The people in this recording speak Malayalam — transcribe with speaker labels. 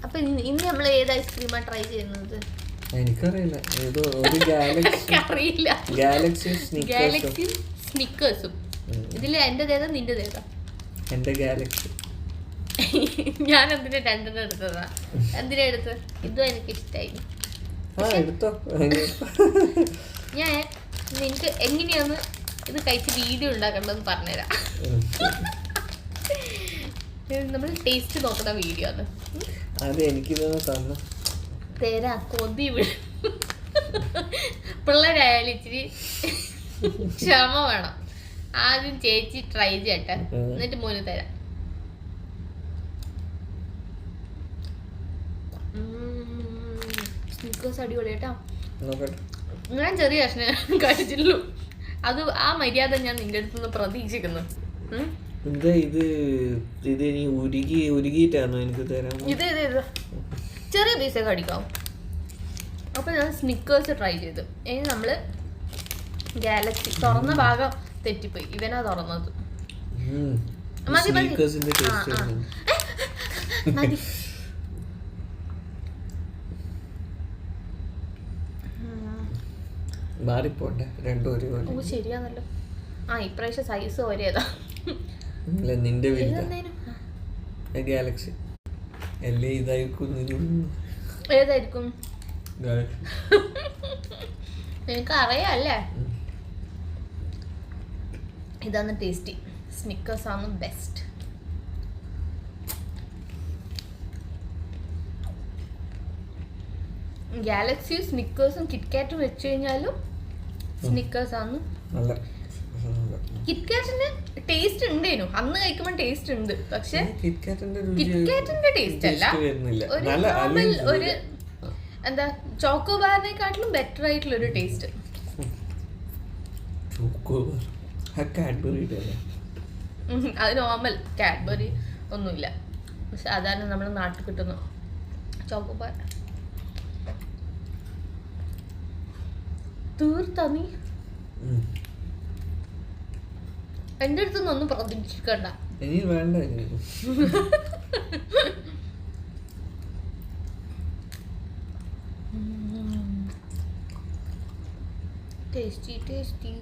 Speaker 1: അപ്പൊ ഇന്ന് നമ്മൾ ഏത് ഐസ്ക്രീമാ ട്രൈ ചെയ്യുന്നത്?
Speaker 2: എനിക്കറിയില്ല. ഏതോ ഒരു ഗാലക്സി
Speaker 1: അറിയില്ല.
Speaker 2: ഗാലക്സി
Speaker 1: സ്നിക്കേഴ്സും. ഇതിൽ എന്റേതേതാ നിന്റേതേതാ?
Speaker 2: എന്റെ ഗാലക്സി.
Speaker 1: ഞാൻ എന്തിനാ രണ്ടെണ്ണം എടുത്തതാ? എന്തിനാ എടുത്ത്? ഇതും എനിക്ക് ഇഷ്ടായി. ഞാൻ നിനക്ക് എങ്ങനെയാന്ന് ഇത് കഴിച്ച് വീഡിയോ ഉണ്ടാക്കണ്ടെന്ന് പറഞ്ഞുതരാം. നമ്മൾ ടേസ്റ്റ് നോക്കുന്ന വീഡിയോ ആണ്.
Speaker 2: അത് എനിക്ക്
Speaker 1: തരാ കൊതി പിള്ളേരായാലും ഇച്ചിരി ക്ഷമ വേണം. ആദ്യം ചേച്ചി ട്രൈ ചെയ്യട്ടെ, എന്നിട്ട് മോന് തരാം. സ്നിക്കേഴ്സ് അടിപൊളി കേട്ടോ. ഞാൻ ചെറിയ കഷ്ണം കഴിച്ചിട്ടുള്ളൂ. അത് ആ മര്യാദ ഞാൻ നിന്റെ അടുത്തുനിന്ന് പ്രതീക്ഷിക്കുന്നു.
Speaker 2: ഇത് ഉരുകിയിട്ടാണോ എനിക്ക് തരാൻ?
Speaker 1: ഇത് ചെറിയ പീസൊക്കെ അടിക്കാവും. അപ്പൊ ഞാൻ സ്നിക്കേഴ്സ് ട്രൈ ചെയ്തു. ഇനി നമ്മള് ഗാലക്സി തുറന്ന ഭാഗം തെറ്റിപ്പോയി. ഇവനാ തുറന്നത്. മതി മതി മതി.
Speaker 2: മാറിപ്പോട്ടെ, രണ്ടും ഒരുപോലെ.
Speaker 1: ഓ ശരിയാണല്ലോ. ഇപ്രാവശ്യം സൈസ് ഒരേതാ.
Speaker 2: നിന്റെ ഗാലക്സി അല്ലേ?
Speaker 1: ഏതായിരിക്കും? എനിക്ക് അറിയാല്ലേ. ഇതാണ് ടേസ്റ്റി. സ്നിക്കേഴ്സ് ആണ് ബെസ്റ്റ്. ഗാലക്സിയും സ്നിക്കേഴ്സും കിറ്റ്കാറ്റും വെച്ച് കഴിഞ്ഞാലും സ്നിക്കേഴ്സ് ആണ്. കിറ്റ്കാറ്റിന്റെ ടേസ്റ്റ് ഉണ്ടേനു അന്ന് കഴിക്കുമ്പോൾ ടേസ്റ്റ് ഉണ്ട്. പക്ഷെ കിറ്റ്കാറ്റിന്റെ ടേസ്റ്റ് അല്ല, ഒരു നോർമൽ ഒരു എന്താ ചോക്കോബാറിനെക്കാട്ടിലും ബെറ്റർ ആയിട്ടുള്ള ഒരു ടേസ്റ്റ്. അത് നോർമൽ കാഡ്ബറി ഒന്നുമില്ല, സാധാരണ നമ്മുടെ നാട്ടിൽ കിട്ടുന്ന ചോക്കോബാർ. തീർത്താ നീ? എന്റെ അടുത്തൊന്നും ഒന്നും പ്രതീക്ഷിക്കണ്ട. Tasty tasty.